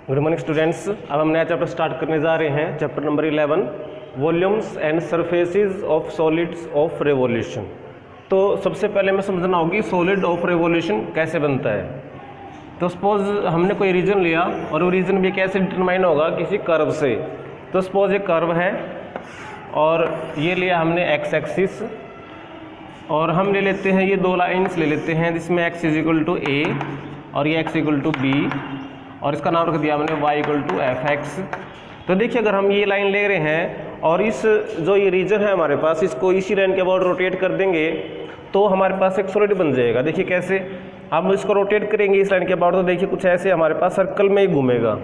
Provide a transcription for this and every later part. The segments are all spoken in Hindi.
Good morning students. अब हम नया चैप्टर स्टार्ट करने जा रहे हैं, chapter number 11, volumes and surfaces of solids of revolution. तो सबसे पहले हमें समझना होगी सॉलिड ऑफ रिवॉल्यूशन कैसे बनता है। तो सपोज हमने कोई रीजन लिया और वो रीजन भी कैसे डिटरमाइन होगा, किसी कर्व से। तो सपोज एक कर्व है और ये लिया हमने एक्स एक्सिस, और हम ले लेते हैं ये दो लाइन्स ले लेते हैं जिसमें x इक्वल टू ए और ये x इक्वल टू बी, और इसका नाम रख दिया हमने y equal to f x. तो देखिए अगर हम ये लाइन ले रहे हैं और इस जो ये रीजन है हमारे पास, इसको इसी लाइन के अबाउट रोटेट कर देंगे तो हमारे पास एक सॉलिड बन जाएगा। देखिए कैसे, हम इसको रोटेट करेंगे इस लाइन के अबाउट तो देखिए कुछ ऐसे हमारे पास सर्कल में ही घूमेगा।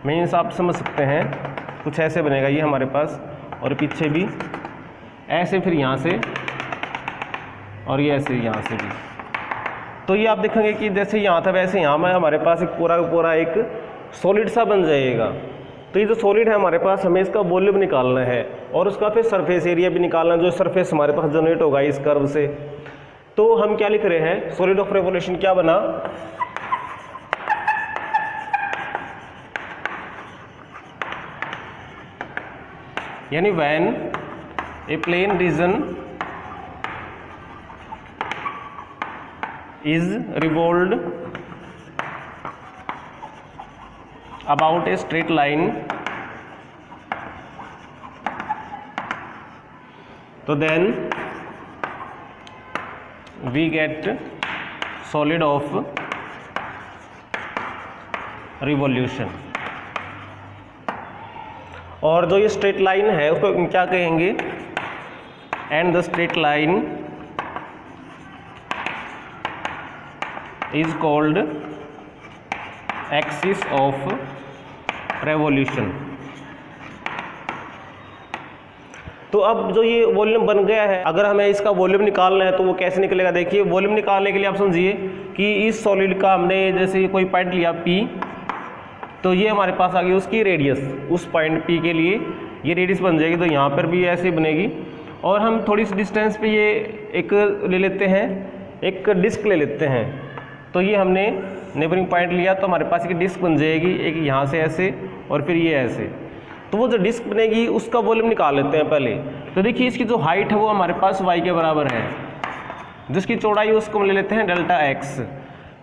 मीन्स आप समझ सकते हैं कुछ ऐसे बनेगा ये हमारे पास, और पीछे भी ऐसे, फिर यहाँ से और ये ऐसे यहाँ से भी। तो ये आप देखेंगे कि जैसे यहाँ था वैसे यहाँ में हमारे पास एक पूरा एक सॉलिड सा बन जाएगा। तो ये जो सॉलिड है हमारे पास, हमें इसका वॉल्यूम निकालना है और उसका फिर सरफेस एरिया भी निकालना है, जो सरफेस हमारे पास जनरेट होगा इस कर्व से। तो हम क्या लिख रहे हैं, सॉलिड ऑफ रिवॉल्यूशन क्या बना, यानी when A plain region is revolved about a straight line, so then we get solid of revolution। और जो ये स्ट्रेट लाइन है उसको क्या कहेंगे, and the straight line is called axis of revolution। तो अब जो ये वॉल्यूम बन गया है, अगर हमें इसका वॉल्यूम निकालना है तो वो कैसे निकलेगा। देखिए वॉल्यूम निकालने के लिए आप समझिए कि इस सॉलिड का हमने जैसे कोई पॉइंट लिया P, तो ये हमारे पास आ गई उसकी रेडियस, उस पॉइंट P के लिए ये रेडियस बन जाएगी। तो यहाँ पर भी ऐसे बनेगी, और हम थोड़ी सी डिस्टेंस पे ये एक ले लेते हैं, एक डिस्क ले लेते हैं। तो ये हमने नेबरिंग पॉइंट लिया तो हमारे पास एक डिस्क बन जाएगी, एक यहाँ से ऐसे और फिर ये ऐसे। तो वो जो डिस्क बनेगी उसका वॉल्यूम निकाल लेते हैं पहले। तो देखिए इसकी जो हाइट है वो हमारे पास y के बराबर है, जिसकी चौड़ाई उसको हम ले लेते हैं डेल्टा x।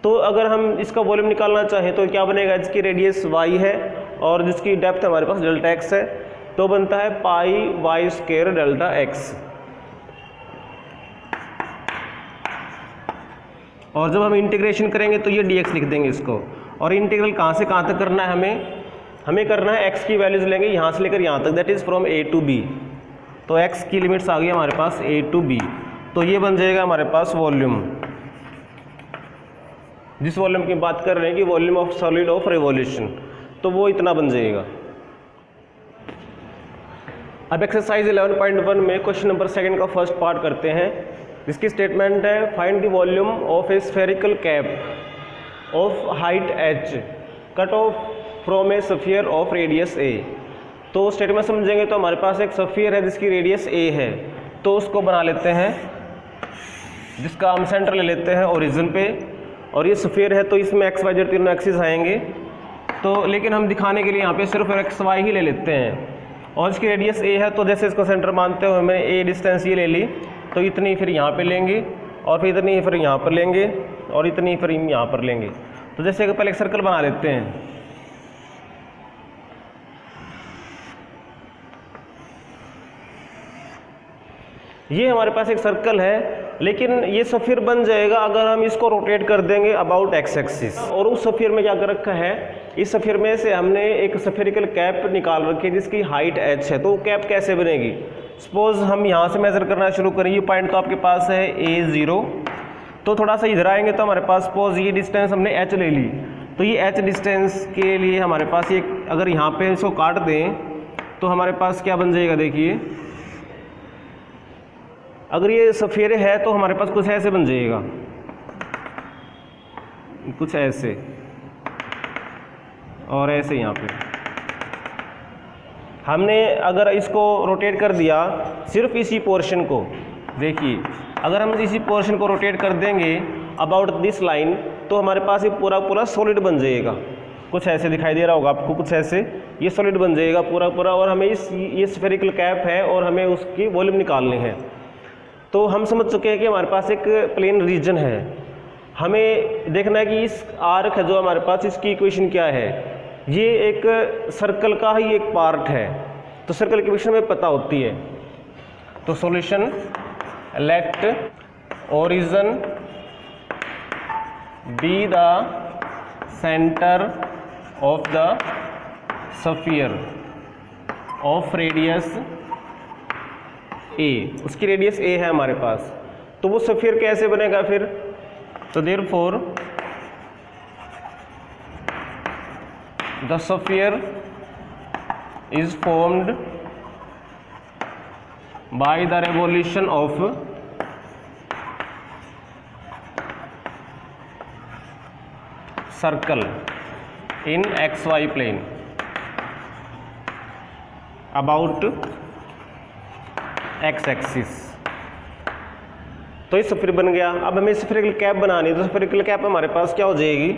तो अगर हम इसका वॉल्यूम निकालना चाहें तो क्या बनेगा, जिसकी रेडियस y है और जिसकी डेप्थ हमारे पास डेल्टा x है, तो बनता है पाई वाई स्क्वायर डेल्टा x। और जब हम इंटीग्रेशन करेंगे तो ये dx लिख देंगे इसको। और इंटीग्रल कहाँ से कहाँ तक करना है, हमें करना है x की वैल्यूज लेंगे यहाँ से लेकर यहाँ तक, that is from a to b। तो x की लिमिट्स आ गई हमारे पास a टू b। तो ये बन जाएगा हमारे पास वॉल्यूम, जिस वॉल्यूम की बात कर रहे हैं कि volume of solid of revolution, तो वो इतना बन जाएगा। अब एक्सरसाइज 11.1 में क्वेश्चन नंबर 2 का फर्स्ट पार्ट करते हैं, जिसकी स्टेटमेंट है find the volume of A spherical cap of height h cut off from A sphere of radius a। तो स्टेटमेंट समझेंगे तो हमारे पास एक स्फीयर है जिसकी रेडियस a है, तो उसको बना लेते हैं, जिसका हम सेंटर ले लेते हैं ओरिजिन पे। और ये स्फीयर है तो इसमें x y z तीनों एक्सिस आएंगे। तो लेकिन हम दिखाने के लिए यहाँ पे सिर्फ x y ही ले लेते हैं, और इसकी रेडियस a है तो जैसे इसको सेंटर मानते हुए हमने a डिस्टेंस ये ले ली, तो इतनी फिर यहाँ पे लेंगे और फिर इतनी फिर यहाँ पर लेंगे और इतनी फिर यहाँ पर लेंगे। तो जैसे कि पहले एक सर्कल बना लेते हैं। ये हमारे पास एक सर्कल है, लेकिन ये स्फीयर बन जाएगा अगर हम इसको रोटेट कर देंगे अबाउट एक्स एक्सिस। और उस स्फीयर में क्या कर रखा है, इस स्फीयर में से हमने एक स्फेरिकल कैप निकाल रखी है जिसकी हाइट h है। तो वो कैप कैसे बनेगी, सपोज हम यहाँ से मेजर करना शुरू करें, ये पॉइंट तो आपके पास है a0, तो थोड़ा सा इधर आएंगे तो हमारे पास सपोज ये डिस्टेंस हमने h ले ली। तो ये h डिस्टेंस के लिए हमारे पास ये अगर यहाँ पे इसको काट दें तो हमारे पास क्या बन जाएगा, देखिए अगर ये स्फीयर है तो हमारे पास कुछ ऐसे बन जाएगा, कुछ ऐसे और ऐसे। यहाँ पे हमने अगर इसको रोटेट कर दिया सिर्फ इसी पोर्शन को, देखिए अगर हम इसी पोर्शन को रोटेट कर देंगे अबाउट दिस लाइन, तो हमारे पास ये पूरा सॉलिड बन जाएगा। कुछ ऐसे दिखाई दे रहा होगा आपको, कुछ ऐसे ये सॉलिड बन जाएगा पूरा पूरा, और हमें ये स्फेरिकल कैप है और हमें उसकी वॉल्यूम निकालनी है। तो हम समझ चुके हैं कि हमारे पास एक प्लेन रीजन है, हमें देखना है कि इस आर्क है जो हमारे पास, इसकी इक्वेशन क्या है। ये एक सर्कल का ही एक पार्ट है, तो सर्कल की इक्वेशन हमें पता होती है। तो solution, let origin be the centre of the sphere of radius a, उसकी रेडियस ए है हमारे पास, तो वो स्फीयर कैसे बनेगा फिर। तो therefore the sphere is formed by the revolution of circle in XY plane about X axis. तो ये स्फीयर बन गया। अब हमें स्फीयरिकल कैप बनानी है, तो स्फीयरिकल कैप हमारे पास क्या हो जाएगी।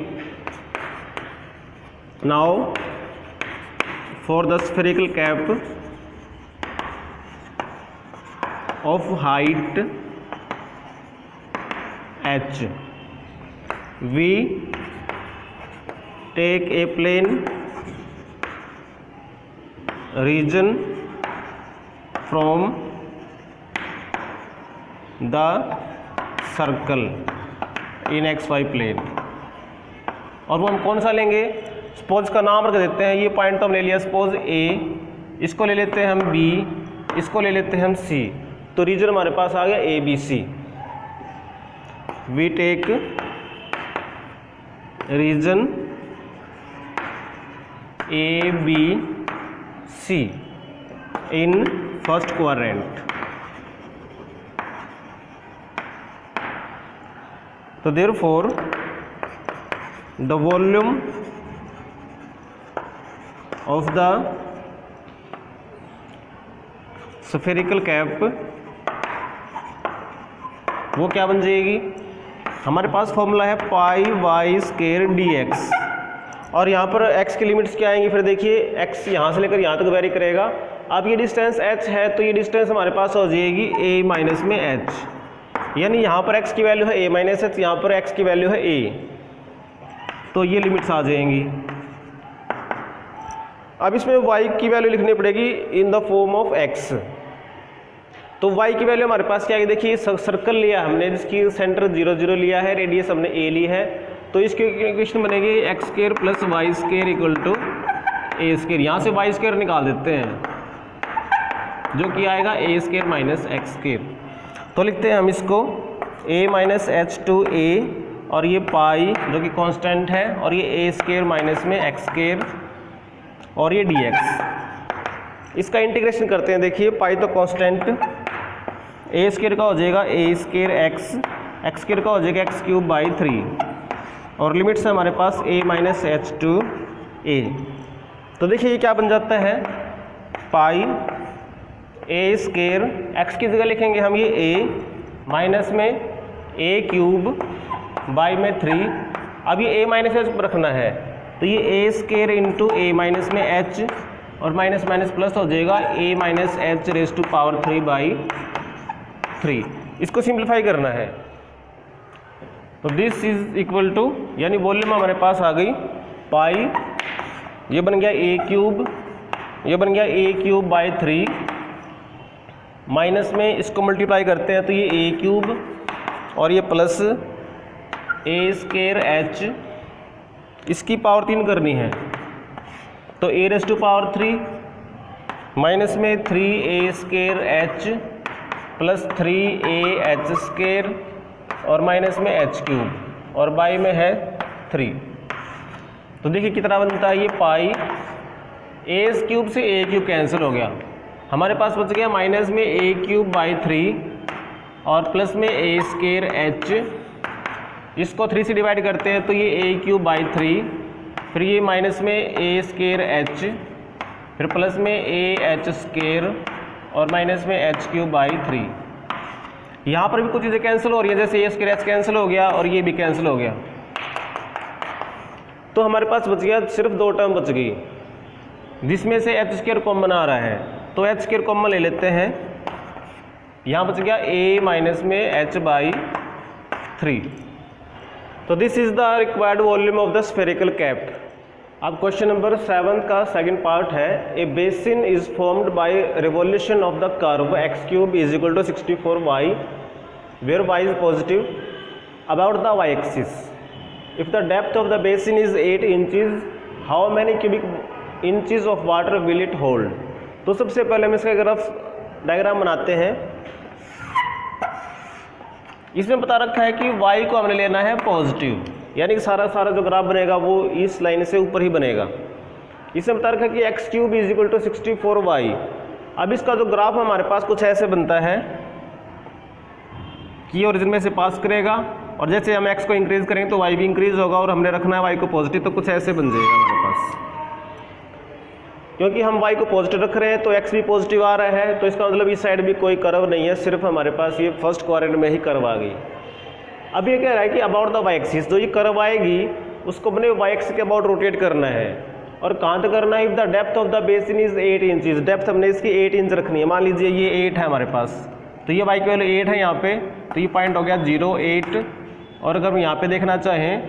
Now for the spherical cap of height h, we take a plane region from the circle in XY plane। और वो हम कौन सा लेंगे, सपोज का नाम रख देते हैं, ये पॉइंट तो हम ले लिया सपोज A, इसको ले लेते हैं हम B, इसको ले लेते हैं हम C, तो रीजन हमारे पास आ गया ABC। We take region ABC in first quadrant। तो therefore the volume of the spherical cap वो क्या बन जाएगी। हमारे पास फॉर्मूला है पाई वाई स्क्वायर dx, और यहाँ पर x की लिमिट्स क्या आएंगी। फिर देखिए x यहाँ से लेकर यहाँ तक वेरी करेगा। अब ये डिस्टेंस h है, तो ये डिस्टेंस हमारे पास हो जाएगी a माइनस में h, यानी यहाँ पर x की वैल्यू है a माइनस h, यहाँ पर x की वैल्यू है a, तो ये लिमिट्स आ जाएंगी। अब इसमें y की वैल्यू लिखनी पड़ेगी in the form of x। तो y की वैल्यू हमारे पास क्या है, देखिए सर्कल लिया हमने जिसकी सेंटर 0 0 लिया है, रेडियस हमने a ली है, तो इसकी इक्वेशन बनेगी x square plus y square equal to a square. यहाँ से वाई स्क्वायर निकाल देते हैं, जो कि आएगा ए स्क्वायर माइनस एक्स स्क्वायर। तो लिखते हैं हम इसको a माइनस एच टू ए, और ये पाई जो कि कांस्टेंट है, और ये ए स्क्वायर माइनस में एक्स स्क्वायर, और ये dx। इसका इंटीग्रेशन करते हैं। देखिए पाई तो कांस्टेंट, ए स्क्वायर का हो जाएगा ए स्क्वायर एक्स, एक्स स्क्वायर का हो जाएगा एक्स क्यूब बाई 3, और लिमिट्स है हमारे पास a माइनस एच टू ए। तो देखिए ये क्या बन जाता है, पाई ए स्क्वायर, एक्स की जगह लिखेंगे हम ये a माइनस में a क्यूब बाई में 3। अब ये a माइनस एच रखना है, तो ये a square into a minus में h, और माइनस माइनस प्लस हो जाएगा a minus h raise to power 3 by 3। इसको सिंप्लीफाई करना है, तो दिस इज इक्वल टू, यानी वॉल्यूम हमारे पास आ गई पाई, ये बन गया a क्यूब, ये बन गया a क्यूब बाई 3, माइनस में इसको मल्टीप्लाई करते हैं तो ये a क्यूब, और ये प्लस a स्क्वायर h, इसकी पावर 3 करनी है, तो a raise to power 3 minus में 3a square h plus 3ah square, और माइनस में h क्यूब, और बाई में है 3। तो देखिए कितना बनता है ये पाई, a क्यूब से a क्यूब कैंसिल हो गया, हमारे पास बच गया माइनस में a क्यूब बाई 3 और प्लस में a स्क्वायर h। इसको 3 से डिवाइड करते हैं तो ये a क्यूब बाई 3, फिर ये माइनस में a स्क्वायर h, फिर प्लस में ah स्क्वायर, और माइनस में h क्यूब बाई 3। यहाँ पर भी कुछ चीज़ें कैंसिल हो रही है, जैसे a स्क्वायर h कैंसिल हो गया और ये भी कैंसिल हो गया। तो हमारे पास बच गया सिर्फ 2 टर्म बच गई, जिसमें से एच स्क्वायर कॉमन आ रहा है। तो एच स्क्वायर कॉमन ले लेते हैं, यहाँ बच गया a माइनस में h/3। तो this is the required volume of the spherical cap. अब क्वेश्चन नंबर 7 का सेकंड पार्ट है, a basin is formed by revolution of the curve x³ = 64y where y is positive about the y-axis. If the depth of the basin is 8 inches, how many cubic inches of water will it hold? तो सबसे पहले हम इसका ग्राफ डायग्राम बनाते हैं। इसमें बता रखा है कि y को हमने लेना है पॉजिटिव, यानी कि सारा जो ग्राफ बनेगा वो इस लाइन से ऊपर ही बनेगा। इसमें बता रखा है कि x³ = 64y। अब इसका जो ग्राफ हमारे पास कुछ ऐसे बनता है कि ओरिजिन में से पास करेगा, और जैसे हम x को इंक्रीज करेंगे तो y भी इंक्रीज होगा, और हमने रखना है y को पॉजिटिव, तो कुछ ऐसे बन जाएगा हमारे पास। क्योंकि हम y को पॉजिटिव रख रहे हैं तो x भी पॉजिटिव आ रहा है, तो इसका मतलब इस साइड भी कोई कर्व नहीं है, सिर्फ हमारे पास ये फर्स्ट क्वाड्रेंट में ही कर्व आ गई। अब ये कह रहा है कि अबाउट द y-axis, जो ये कर्व आएगी उसको अपने y-axis के अबाउट रोटेट करना है, और कहाँ तक करना है? If the depth of the basin is 8 inches, depth हमने इसकी 8 इंच रखनी है। मान लीजिए ये 8 है हमारे पास, तो ये y की वैल्यू 8 है यहाँ पे, तो ये पॉइंट हो गया 0, 8। और अगर हम यहाँ पे देखना चाहें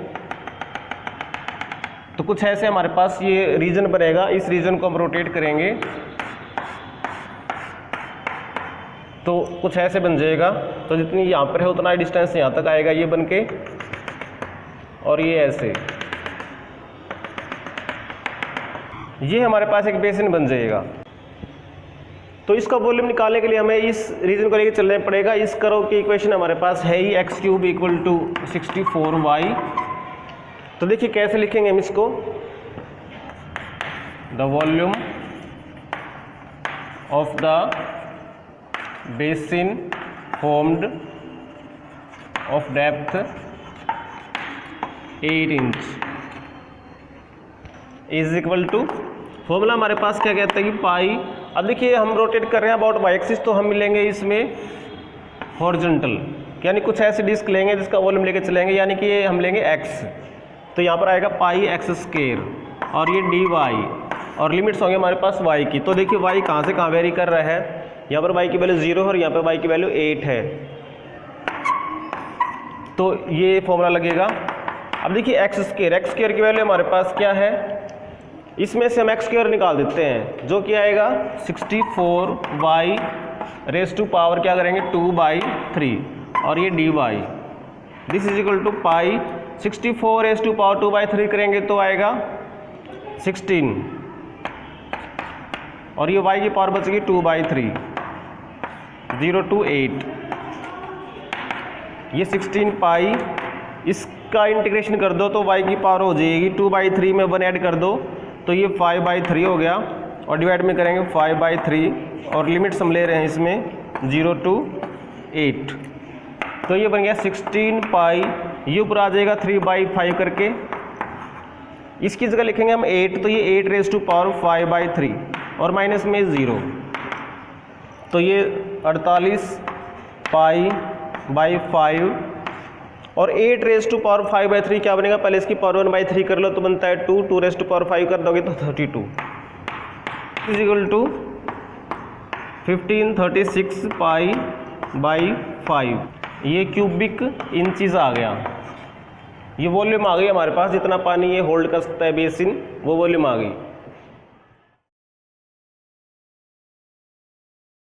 तो कुछ ऐसे हमारे पास ये रीजन बनेगा, इस रीजन को हम रोटेट करेंगे तो कुछ ऐसे बन जाएगा। तो जितनी यहाँ पर है उतना डिस्टेंस यहाँ तक आएगा ये बन के, और ये ऐसे, ये हमारे पास एक बेसिन बन जाएगा। तो इसका वॉल्यूम निकालने के लिए हमें इस रीजन को लेकर चलना पड़ेगा। इस कर्व की इक्वेशन हमारे पास है ही x³ = 64y। तो देखिए कैसे लिखेंगे हम इसको, the volume of the basin formed of depth 8 inch is equal to, formula हमारे पास क्या कहता है कि पाई। अब देखिए हम रोटेट कर रहे हैं अबाउट y-axis, तो हम मिलेंगे इसमें हॉरिजॉन्टल, यानी कुछ ऐसे डिस्क लेंगे जिसका वॉल्यूम लेके चलेंगे, यानी कि ये हम लेंगे x, तो यहाँ पर आएगा πx², और ये dy, और लिमिट्स होंगे हमारे पास y की। तो देखिए y कहाँ से कहाँ वेरी कर रहा है, यहाँ पर y की वैल्यू 0 है और यहाँ पर y की वैल्यू 8 है, तो ये फॉर्मूला लगेगा। अब देखिए x² की वैल्यू हमारे पास क्या है, इसमें से हम x² निकाल देते हैं, जो कि आएगा 64y रेज़ टू पावर क्या करेंगे 2/3, और ये dy, this is equal to pi 64 raise to power 2/3 करेंगे तो आएगा 16, और ये y की पावर बचेगी 2/3, 0 to 8, ये 16 पाई, इसका इंटीग्रेशन कर दो तो y की पावर हो जाएगी 2/3 में 1 ऐड कर दो तो ये 5/3 हो गया, और डिवाइड में करेंगे 5/3, और लिमिट्स हम ले रहे हैं इसमें 0 to 8, तो ये बन गया 16 पाई, ये ऊपर आ जाएगा 3/5 करके, इसकी जगह लिखेंगे हम 8, तो ये 8 रेज़ टू पावर 5/3, और माइनस में 0, तो ये 48 π/5, और 8 रेज़ टू पावर 5/3 क्या बनेगा, पहले इसकी पावर 1/3 कर लो तो बनता है 2, 2 रेज़ टू पावर 5 कर दोगे तो 32 इज इक्वल टू 1536 π/5, ये क्यूबिक इंचज आ गया। ये वॉल्यूम आ गई हमारे पास, जितना पानी ये होल्ड कर सकता है बेसिन, वो वॉल्यूम आ गई।